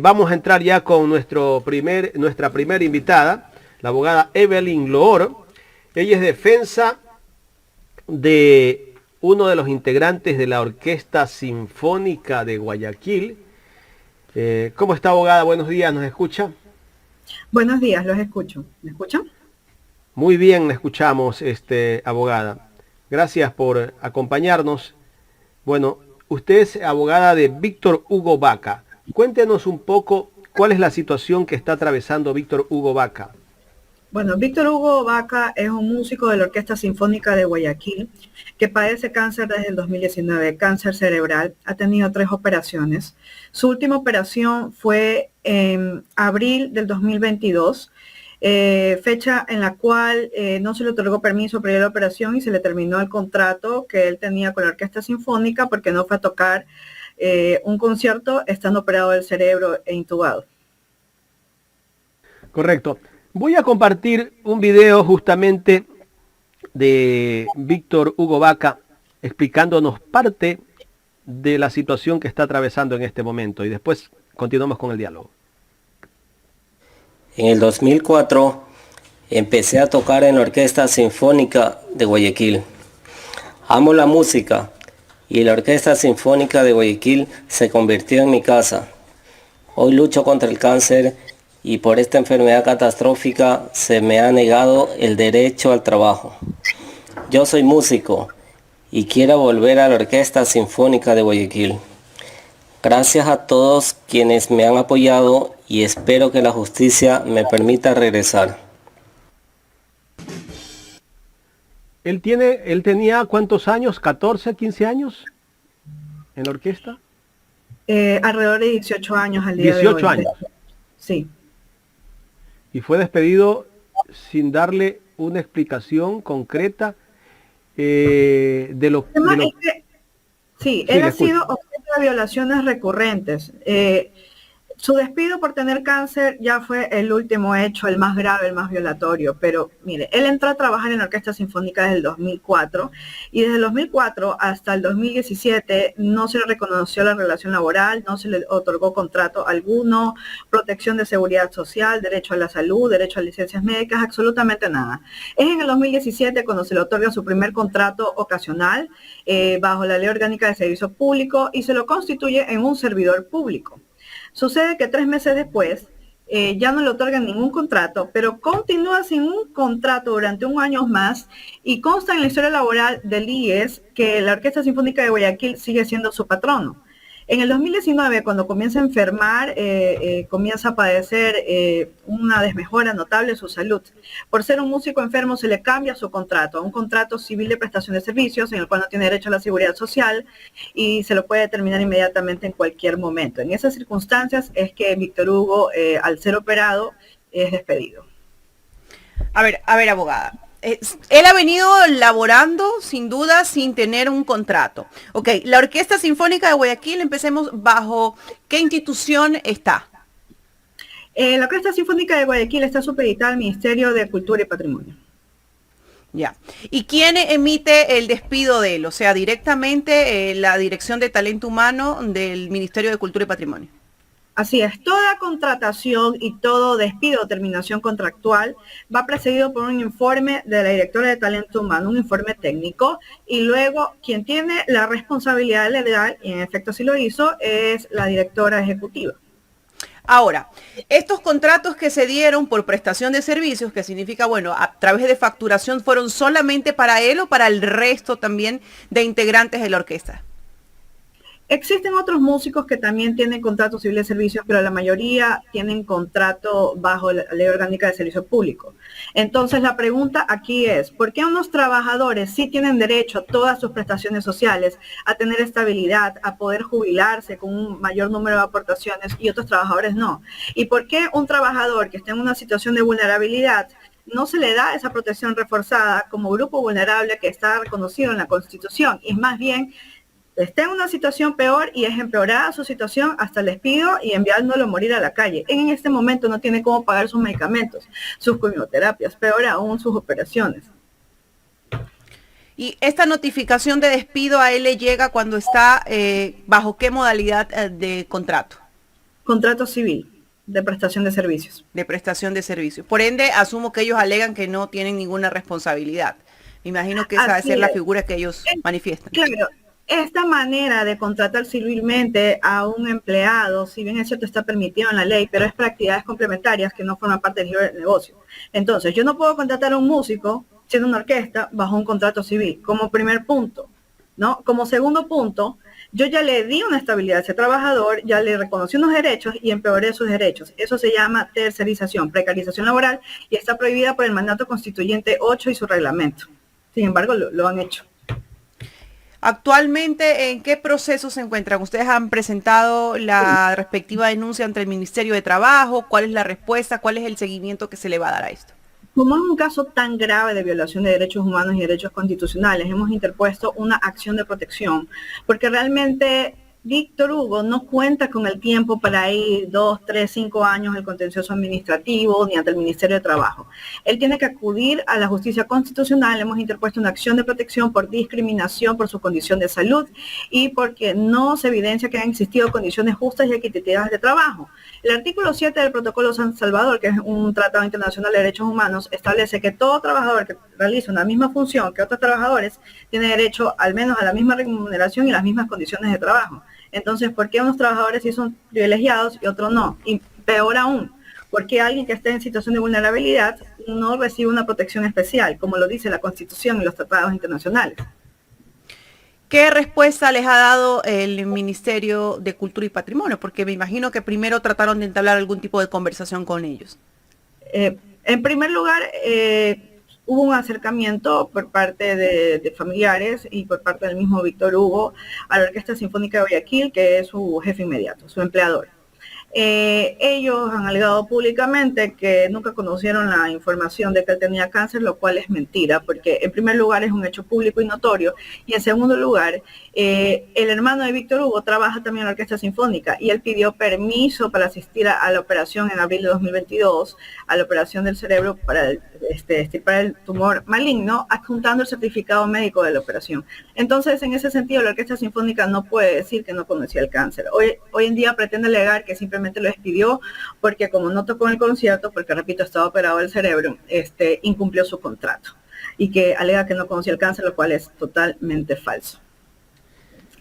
vamos a entrar ya con nuestra primera invitada, la abogada Evelyn Loor. Ella es defensa de uno de los integrantes de la Orquesta Sinfónica de Guayaquil. ¿Cómo está, abogada? Buenos días, ¿nos escucha? Buenos días, los escucho. ¿Me escuchan? Muy bien, la escuchamos, abogada. Gracias por acompañarnos. Bueno, usted es abogada de Víctor Hugo Vaca. Cuéntenos un poco cuál es la situación que está atravesando Víctor Hugo Vaca. Bueno, Víctor Hugo Vaca es un músico de la Orquesta Sinfónica de Guayaquil que padece cáncer desde el 2019, cáncer cerebral. Ha tenido 3 operaciones. Su última operación fue en abril del 2022, fecha en la cual no se le otorgó permiso para ir a la operación y se le terminó el contrato que él tenía con la Orquesta Sinfónica porque no fue a tocar un concierto estando operado del cerebro e intubado. Correcto. Voy a compartir un video justamente de Víctor Hugo Vaca explicándonos parte de la situación que está atravesando en este momento y después continuamos con el diálogo. En el 2004 empecé a tocar en la Orquesta Sinfónica de Guayaquil. Amo la música y la Orquesta Sinfónica de Guayaquil se convirtió en mi casa. Hoy lucho contra el cáncer y por esta enfermedad catastrófica se me ha negado el derecho al trabajo. Yo soy músico y quiero volver a la Orquesta Sinfónica de Guayaquil. Gracias a todos quienes me han apoyado y espero que la justicia me permita regresar. Él tenía ¿cuántos años? ¿14, 15 años en la orquesta? Alrededor de 18 años al día de hoy. 18 años. Sí. Y fue despedido sin darle una explicación concreta de lo que... Sí, él ha sido objeto de violaciones recurrentes. Su despido por tener cáncer ya fue el último hecho, el más grave, el más violatorio, pero mire, él entró a trabajar en la Orquesta Sinfónica desde el 2004 y desde el 2004 hasta el 2017 no se le reconoció la relación laboral, no se le otorgó contrato alguno, protección de seguridad social, derecho a la salud, derecho a licencias médicas, absolutamente nada. Es en el 2017 cuando se le otorga su primer contrato ocasional bajo la Ley Orgánica de Servicio Público y se lo constituye en un servidor público. Sucede que 3 meses después ya no le otorgan ningún contrato, pero continúa sin un contrato durante 1 año más y consta en la historia laboral del IES que la Orquesta Sinfónica de Guayaquil sigue siendo su patrono. En el 2019, cuando comienza a enfermar, comienza a padecer una desmejora notable en su salud. Por ser un músico enfermo, se le cambia su contrato a un contrato civil de prestación de servicios, en el cual no tiene derecho a la seguridad social y se lo puede terminar inmediatamente en cualquier momento. En esas circunstancias es que Víctor Hugo, al ser operado, es despedido. A ver, abogada. Él ha venido laborando, sin duda, sin tener un contrato. Ok, la Orquesta Sinfónica de Guayaquil, empecemos, ¿bajo qué institución está? La Orquesta Sinfónica de Guayaquil está supeditada al Ministerio de Cultura y Patrimonio. Ya. ¿Y quién emite el despido de él? O sea, directamente la Dirección de Talento Humano del Ministerio de Cultura y Patrimonio. Así es, toda contratación y todo despido o terminación contractual va precedido por un informe de la directora de Talento Humano, un informe técnico, y luego quien tiene la responsabilidad legal, y en efecto sí lo hizo, es la directora ejecutiva. Ahora, estos contratos que se dieron por prestación de servicios, que significa, bueno, a través de facturación, ¿fueron solamente para él o para el resto también de integrantes de la orquesta? Existen otros músicos que también tienen contrato civil de servicios, pero la mayoría tienen contrato bajo la Ley Orgánica de Servicio Público. Entonces la pregunta aquí es, ¿por qué unos trabajadores sí tienen derecho a todas sus prestaciones sociales, a tener estabilidad, a poder jubilarse con un mayor número de aportaciones y otros trabajadores no? ¿Y por qué un trabajador que esté en una situación de vulnerabilidad no se le da esa protección reforzada como grupo vulnerable que está reconocido en la Constitución? Y más bien está en una situación peor y es empeorada su situación hasta el despido y enviándolo a morir a la calle. En este momento no tiene cómo pagar sus medicamentos, sus quimioterapias, peor aún sus operaciones. ¿Y esta notificación de despido a él le llega cuando está bajo qué modalidad de contrato? Contrato civil de prestación de servicios. De prestación de servicios. Por ende, asumo que ellos alegan que no tienen ninguna responsabilidad. Me imagino que esa debe ser la figura que ellos manifiestan. Claro, esta manera de contratar civilmente a un empleado, si bien es cierto está permitido en la ley, pero es para actividades complementarias que no forman parte del libre negocio. Entonces, yo no puedo contratar a un músico siendo una orquesta bajo un contrato civil, como primer punto, ¿no? Como segundo punto, yo ya le di una estabilidad a ese trabajador, ya le reconocí unos derechos y empeoré sus derechos. Eso se llama tercerización, precarización laboral, y está prohibida por el mandato constituyente 8 y su reglamento. Sin embargo, lo han hecho. Actualmente, ¿en qué proceso se encuentran? ¿Ustedes han presentado la respectiva denuncia ante el Ministerio de Trabajo? ¿Cuál es la respuesta? ¿Cuál es el seguimiento que se le va a dar a esto? Como es un caso tan grave de violación de derechos humanos y derechos constitucionales, hemos interpuesto una acción de protección, porque realmente Víctor Hugo no cuenta con el tiempo para ir 2, 3, 5 años al contencioso administrativo ni ante el Ministerio de Trabajo. Él tiene que acudir a la justicia constitucional. Hemos interpuesto una acción de protección por discriminación por su condición de salud y porque no se evidencia que han existido condiciones justas y equitativas de trabajo. El artículo 7 del Protocolo San Salvador, que es un tratado internacional de derechos humanos, establece que todo trabajador que realiza una misma función que otros trabajadores tiene derecho al menos a la misma remuneración y las mismas condiciones de trabajo. Entonces, ¿por qué unos trabajadores sí son privilegiados y otros no? Y peor aún, ¿por qué alguien que esté en situación de vulnerabilidad no recibe una protección especial, como lo dice la Constitución y los tratados internacionales? ¿Qué respuesta les ha dado el Ministerio de Cultura y Patrimonio? Porque me imagino que primero trataron de entablar algún tipo de conversación con ellos. En primer lugar, hubo un acercamiento por parte de familiares y por parte del mismo Víctor Hugo a la Orquesta Sinfónica de Guayaquil, que es su jefe inmediato, su empleador. Ellos han alegado públicamente que nunca conocieron la información de que él tenía cáncer, lo cual es mentira, porque en primer lugar es un hecho público y notorio, y en segundo lugar, el hermano de Víctor Hugo trabaja también en la Orquesta Sinfónica, y él pidió permiso para asistir a la operación en abril de 2022, a la operación del cerebro para extirpar el tumor maligno, adjuntando el certificado médico de la operación. Entonces, en ese sentido, la Orquesta Sinfónica no puede decir que no conocía el cáncer. Hoy en día pretende alegar que simplemente lo despidió porque como no tocó en el concierto, porque repito, estaba operado el cerebro, incumplió su contrato y que alega que no conocía el cáncer, lo cual es totalmente falso.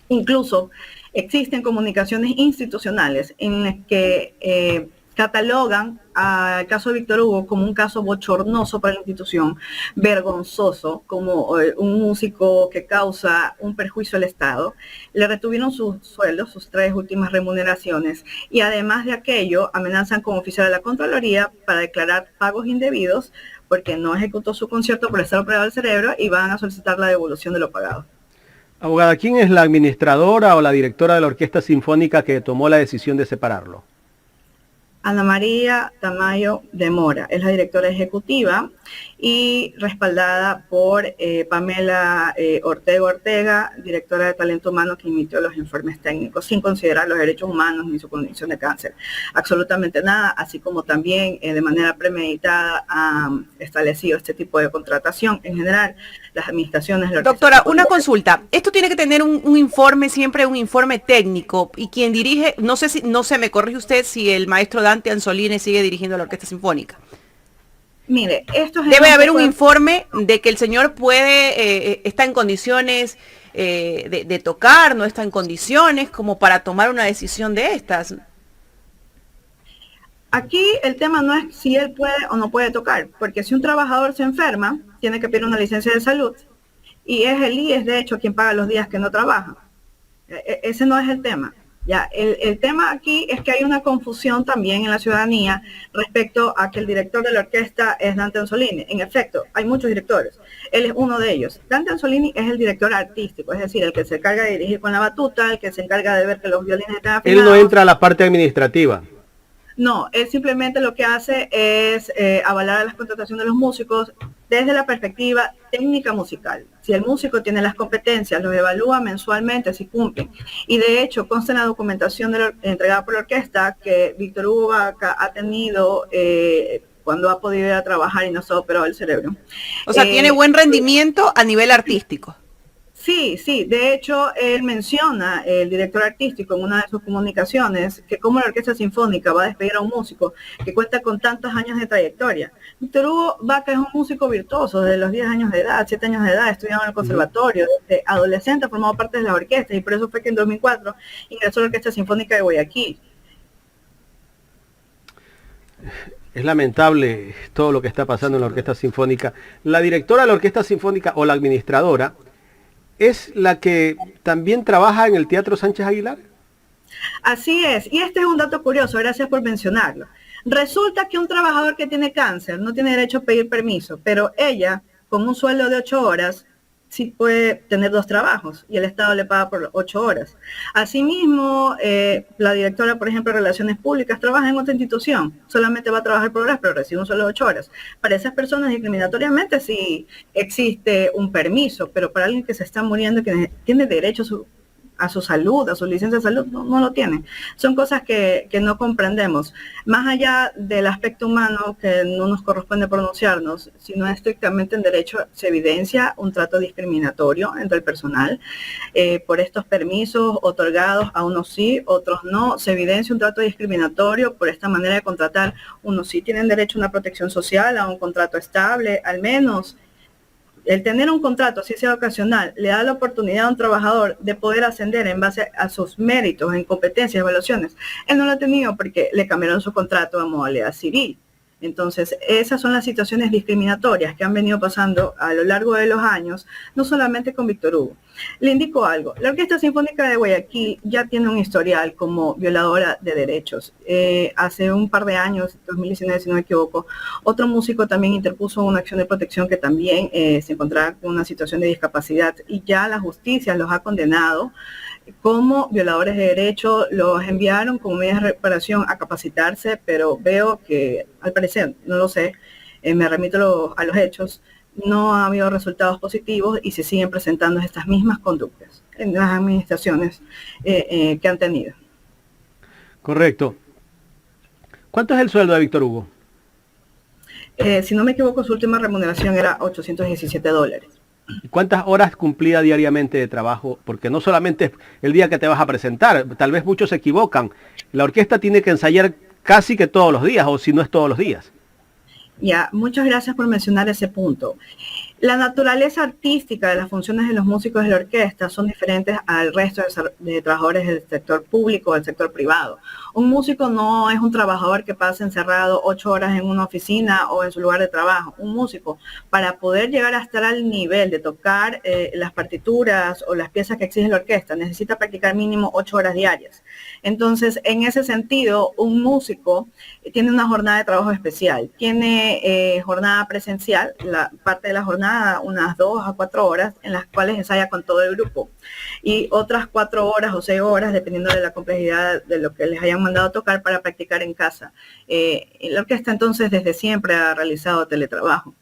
Incluso existen comunicaciones institucionales en las que catalogan al caso de Víctor Hugo como un caso bochornoso para la institución, vergonzoso, como un músico que causa un perjuicio al Estado. Le retuvieron sus sueldos, sus 3 últimas remuneraciones, y además de aquello, amenazan con oficiar a la Contraloría para declarar pagos indebidos porque no ejecutó su concierto por estar operado el cerebro y van a solicitar la devolución de lo pagado. Abogada, ¿quién es la administradora o la directora de la Orquesta Sinfónica que tomó la decisión de separarlo? Ana María Tamayo de Mora, es la directora ejecutiva y respaldada por Pamela Ortega, directora de talento humano, que emitió los informes técnicos sin considerar los derechos humanos ni su condición de cáncer. Absolutamente nada, así como también de manera premeditada ha establecido este tipo de contratación. En general, las administraciones... Doctora, una consulta. Esto tiene que tener un informe, siempre un informe técnico, y quien dirige, no sé, me corrige usted si el maestro Dante Anzolini sigue dirigiendo la Orquesta Sinfónica. Mire, debe haber un informe de que el señor puede, está en condiciones de tocar, no está en condiciones como para tomar una decisión de estas. Aquí el tema no es si él puede o no puede tocar, porque si un trabajador se enferma, tiene que pedir una licencia de salud, y es el IES, de hecho, quien paga los días que no trabaja. Ese no es el tema. Ya, el tema aquí es que hay una confusión también en la ciudadanía respecto a que el director de la orquesta es Dante Anzolini. En efecto, hay muchos directores. Él es uno de ellos. Dante Anzolini es el director artístico, es decir, el que se encarga de dirigir con la batuta, el que se encarga de ver que los violines estén afinados. Él no entra a la parte administrativa. No, él simplemente lo que hace es avalar las contrataciones de los músicos desde la perspectiva técnica musical. Si el músico tiene las competencias, los evalúa mensualmente si cumplen. Y de hecho, consta en la documentación entregada por la orquesta que Víctor Hugo Vaca ha tenido cuando ha podido ir a trabajar y no se ha operado el cerebro. O sea, tiene buen rendimiento a nivel artístico. Sí, sí, de hecho él menciona, el director artístico en una de sus comunicaciones, que como la Orquesta Sinfónica va a despedir a un músico que cuenta con tantos años de trayectoria. Víctor Hugo Vaca es un músico virtuoso desde los 10 años de edad, 7 años de edad, estudiado en el conservatorio, desde adolescente ha formado parte de la orquesta y por eso fue que en 2004 ingresó a la Orquesta Sinfónica de Guayaquil. Es lamentable todo lo que está pasando en la Orquesta Sinfónica. La directora de la Orquesta Sinfónica o la administradora es la que también trabaja en el Teatro Sánchez Aguilar. Así es, y este es un dato curioso, gracias por mencionarlo. Resulta que un trabajador que tiene cáncer no tiene derecho a pedir permiso, pero ella, con un sueldo de 8 horas, sí puede tener 2 trabajos y el Estado le paga por 8 horas. Asimismo, la directora, por ejemplo, de Relaciones Públicas, trabaja en otra institución, solamente va a trabajar por horas, pero recibe un sueldo de 8 horas. Para esas personas, discriminatoriamente, sí existe un permiso, pero para alguien que se está muriendo, que tiene derecho a su salud, a su licencia de salud, no lo tienen. Son cosas que no comprendemos. Más allá del aspecto humano, que no nos corresponde pronunciarnos, sino estrictamente en derecho, se evidencia un trato discriminatorio entre el personal. Por estos permisos otorgados, a unos sí, otros no. Se evidencia un trato discriminatorio por esta manera de contratar. Unos sí tienen derecho a una protección social, a un contrato estable, al menos. El tener un contrato, así sea ocasional, le da la oportunidad a un trabajador de poder ascender en base a sus méritos, en competencias, evaluaciones. Él no lo ha tenido porque le cambiaron su contrato a modalidad civil. Entonces, esas son las situaciones discriminatorias que han venido pasando a lo largo de los años, no solamente con Víctor Hugo. Le indico algo, la Orquesta Sinfónica de Guayaquil ya tiene un historial como violadora de derechos. Hace un par de años, 2019 si no me equivoco, otro músico también interpuso una acción de protección que también se encontraba con una situación de discapacidad y ya la justicia los ha condenado como violadores de derechos, los enviaron como medidas de reparación a capacitarse, pero veo que, al parecer, no lo sé, me remito a los hechos, no ha habido resultados positivos y se siguen presentando estas mismas conductas en las administraciones que han tenido. Correcto. ¿Cuánto es el sueldo de Víctor Hugo? Si no me equivoco, su última remuneración era $817. ¿Cuántas horas cumplía diariamente de trabajo? Porque no solamente es el día que te vas a presentar, tal vez muchos se equivocan. La orquesta tiene que ensayar casi que todos los días, o si no es todos los días. Ya, muchas gracias por mencionar ese punto. La naturaleza artística de las funciones de los músicos de la orquesta son diferentes al resto de trabajadores del sector público o del sector privado. Un músico no es un trabajador que pasa encerrado 8 horas en una oficina o en su lugar de trabajo. Un músico, para poder llegar a estar al nivel de tocar las partituras o las piezas que exige la orquesta, necesita practicar mínimo 8 horas diarias. Entonces, en ese sentido, un músico tiene una jornada de trabajo especial. Tiene jornada presencial, la parte de la jornada unas 2 a 4 horas en las cuales ensaya con todo el grupo y otras 4 horas o 6 horas dependiendo de la complejidad de lo que les hayan mandado a tocar para practicar en casa. La orquesta entonces desde siempre ha realizado teletrabajo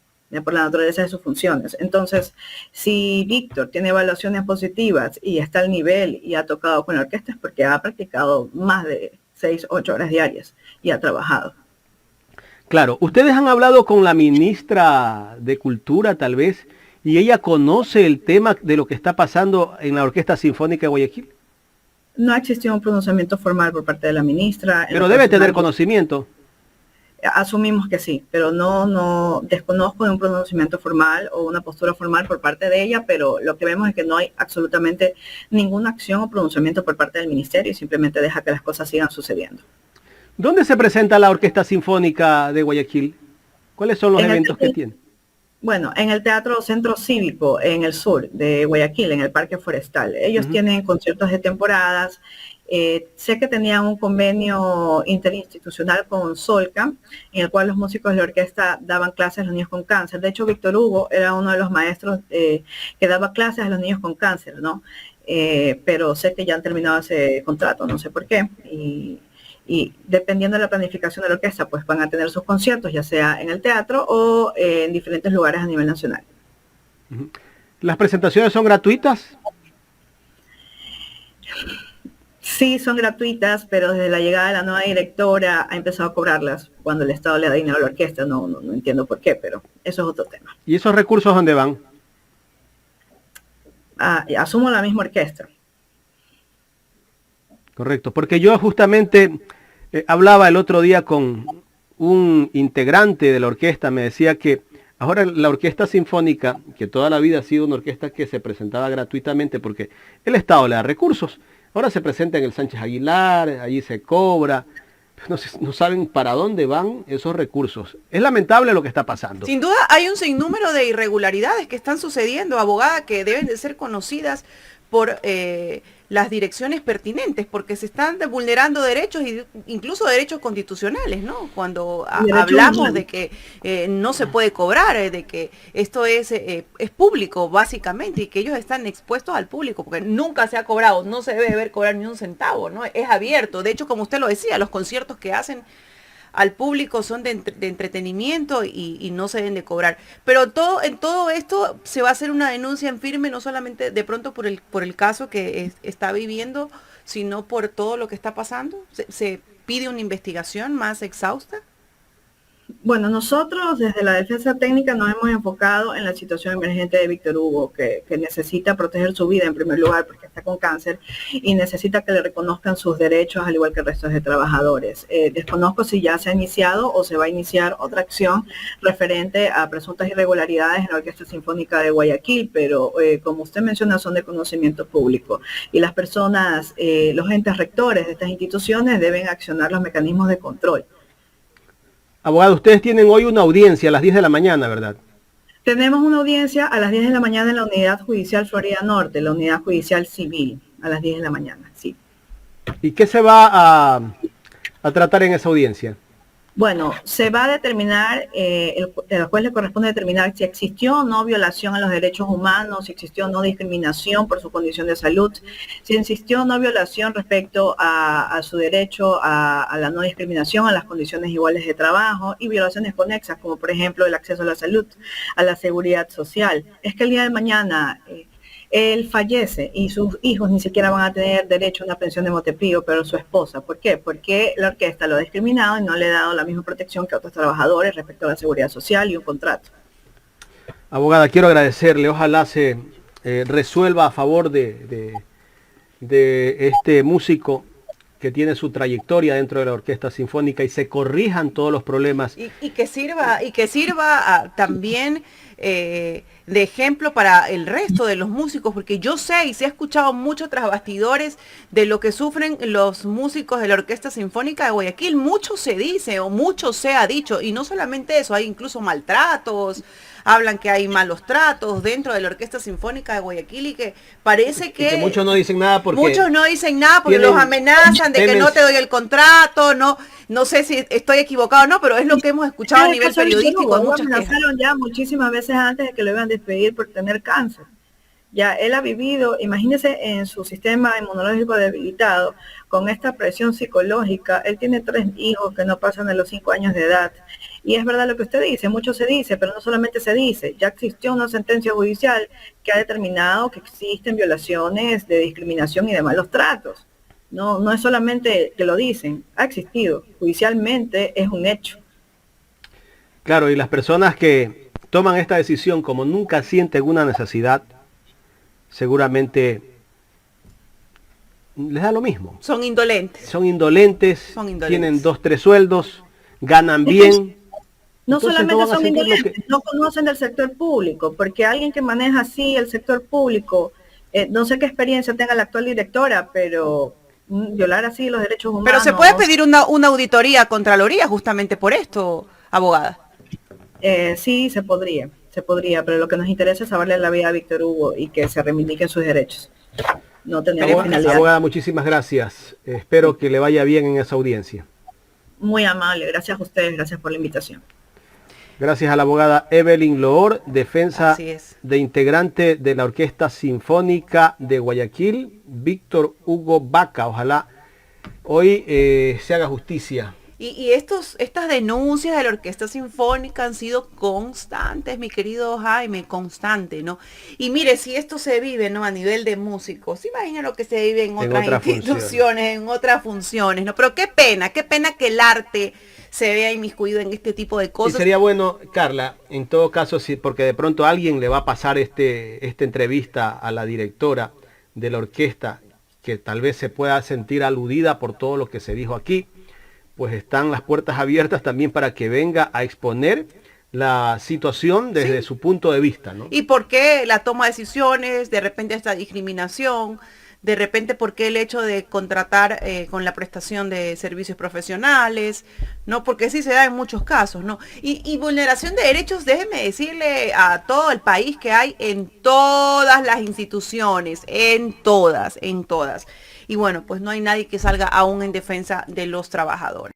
por la naturaleza de sus funciones. Entonces, si Víctor tiene evaluaciones positivas y está al nivel y ha tocado con la orquesta es porque ha practicado más de 6, 8 horas diarias y ha trabajado. Claro, ustedes han hablado con la ministra de Cultura, tal vez, y ella conoce el tema de lo que está pasando en la Orquesta Sinfónica de Guayaquil. No ha existido un pronunciamiento formal por parte de la ministra. Pero debe tener conocimiento. Asumimos que sí, pero no desconozco de un pronunciamiento formal o una postura formal por parte de ella, pero lo que vemos es que no hay absolutamente ninguna acción o pronunciamiento por parte del ministerio y simplemente deja que las cosas sigan sucediendo. ¿Dónde se presenta la Orquesta Sinfónica de Guayaquil? ¿Cuáles son los eventos que tiene? Bueno, en el Teatro Centro Cívico, en el sur de Guayaquil, en el Parque Forestal. Ellos tienen conciertos de temporadas. Sé que tenían un convenio interinstitucional con Solca, en el cual los músicos de la orquesta daban clases a los niños con cáncer. De hecho, Víctor Hugo era uno de los maestros que daba clases a los niños con cáncer, ¿no? Pero sé que ya han terminado ese contrato, no sé por qué. Y dependiendo de la planificación de la orquesta, pues van a tener sus conciertos, ya sea en el teatro o en diferentes lugares a nivel nacional. ¿Las presentaciones son gratuitas? Sí, son gratuitas, pero desde la llegada de la nueva directora ha empezado a cobrarlas cuando el Estado le da dinero a la orquesta. No entiendo por qué, pero eso es otro tema. ¿Y esos recursos dónde van? asumo la misma orquesta. Correcto, porque yo justamente hablaba el otro día con un integrante de la orquesta, me decía que ahora la orquesta sinfónica, que toda la vida ha sido una orquesta que se presentaba gratuitamente porque el Estado le da recursos, ahora se presenta en el Sánchez Aguilar, allí se cobra, no saben para dónde van esos recursos. Es lamentable lo que está pasando. Sin duda hay un sinnúmero de irregularidades que están sucediendo, abogada, que deben de ser conocidas por las direcciones pertinentes, porque se están vulnerando derechos, incluso derechos constitucionales, ¿no? Cuando hablamos de que no se puede cobrar, de que esto es público, básicamente, y que ellos están expuestos al público, porque nunca se ha cobrado, no se debe deber cobrar ni un centavo, ¿no? Es abierto. De hecho, como usted lo decía, los conciertos que hacen al público son de entretenimiento y no se deben de cobrar. Pero en todo esto se va a hacer una denuncia en firme, no solamente de pronto por el caso que está viviendo, sino por todo lo que está pasando. ¿Se pide una investigación más exhausta? Bueno, nosotros desde la defensa técnica nos hemos enfocado en la situación emergente de Víctor Hugo, que necesita proteger su vida en primer lugar porque está con cáncer y necesita que le reconozcan sus derechos al igual que el resto de trabajadores. Desconozco si ya se ha iniciado o se va a iniciar otra acción referente a presuntas irregularidades en la Orquesta Sinfónica de Guayaquil, pero como usted menciona son de conocimiento público y las personas, los entes rectores de estas instituciones deben accionar los mecanismos de control. Abogado, ustedes tienen hoy una audiencia a las 10 de la mañana, ¿verdad? Tenemos una audiencia a las 10 de la mañana en la Unidad Judicial Florida Norte, la Unidad Judicial Civil, a las 10 de la mañana, sí. ¿Y qué se va a tratar en esa audiencia? Bueno, se va a determinar, el juez le corresponde determinar si existió o no violación a los derechos humanos, si existió o no discriminación por su condición de salud, si existió o no violación respecto a su derecho a la no discriminación, a las condiciones iguales de trabajo y violaciones conexas, como por ejemplo el acceso a la salud, a la seguridad social. Es que el día de mañana él fallece y sus hijos ni siquiera van a tener derecho a una pensión de mote-pío, pero su esposa. ¿Por qué? Porque la orquesta lo ha discriminado y no le ha dado la misma protección que a otros trabajadores respecto a la seguridad social y un contrato. Abogada, quiero agradecerle. Ojalá se resuelva a favor de este músico que tiene su trayectoria dentro de la Orquesta Sinfónica y se corrijan todos los problemas. Y que sirva también de ejemplo para el resto de los músicos, porque yo sé y se ha escuchado mucho tras bastidores de lo que sufren los músicos de la Orquesta Sinfónica de Guayaquil. Mucho se dice o mucho se ha dicho, y no solamente eso, hay incluso maltratos, hablan que hay malos tratos dentro de la Orquesta Sinfónica de Guayaquil y que parece que muchos no dicen nada porque los amenazan de que no te doy el contrato, no sé si estoy equivocado o no, pero es lo que hemos escuchado a nivel periodístico. Lo amenazaron ya muchísimas veces antes de que lo iban a despedir por tener cáncer. Ya él ha vivido, imagínese en su sistema inmunológico debilitado, con esta presión psicológica. Él tiene 3 hijos que no pasan de los 5 años de edad. Y es verdad lo que usted dice, mucho se dice, pero no solamente se dice. Ya existió una sentencia judicial que ha determinado que existen violaciones de discriminación y de malos tratos. No es solamente que lo dicen, ha existido. Judicialmente es un hecho. Claro, y las personas que toman esta decisión como nunca sienten una necesidad, seguramente les da lo mismo. Son indolentes, tienen 2, 3 sueldos, ganan bien. No solamente son indolentes, no conocen del sector público, porque alguien que maneja así el sector público, no sé qué experiencia tenga la actual directora, pero violar así los derechos humanos. Pero se puede pedir una auditoría a Contraloría justamente por esto, abogada. Sí, se podría, pero lo que nos interesa es saberle la vida a Víctor Hugo y que se reivindiquen sus derechos. No tenemos finalidad. Abogada, muchísimas gracias. Espero que le vaya bien en esa audiencia. Muy amable, gracias a ustedes, gracias por la invitación. Gracias a la abogada Evelyn Loor, defensa de integrante de la Orquesta Sinfónica de Guayaquil, Víctor Hugo Vaca. Ojalá hoy se haga justicia. Y estas denuncias de la Orquesta Sinfónica han sido constantes, mi querido Jaime, constante, ¿no? Y mire, si esto se vive, ¿no? A nivel de músicos, imagina lo que se vive en otras instituciones, en otras funciones, ¿no? Pero qué pena que el arte se vea inmiscuido en este tipo de Y cosas. sería bueno, Carla, en todo caso, sí, porque de pronto a alguien le va a pasar esta entrevista a la directora de la orquesta, que tal vez se pueda sentir aludida por todo lo que se dijo aquí, pues están las puertas abiertas también para que venga a exponer la situación desde Sí. su punto de vista, ¿no? ¿Y por qué la toma de decisiones, de repente esta discriminación, de repente por qué el hecho de contratar con la prestación de servicios profesionales, ¿no? Porque sí se da en muchos casos, ¿no? Y vulneración de derechos, déjeme decirle a todo el país que hay en todas las instituciones, en todas, en todas. Y bueno, pues no hay nadie que salga aún en defensa de los trabajadores.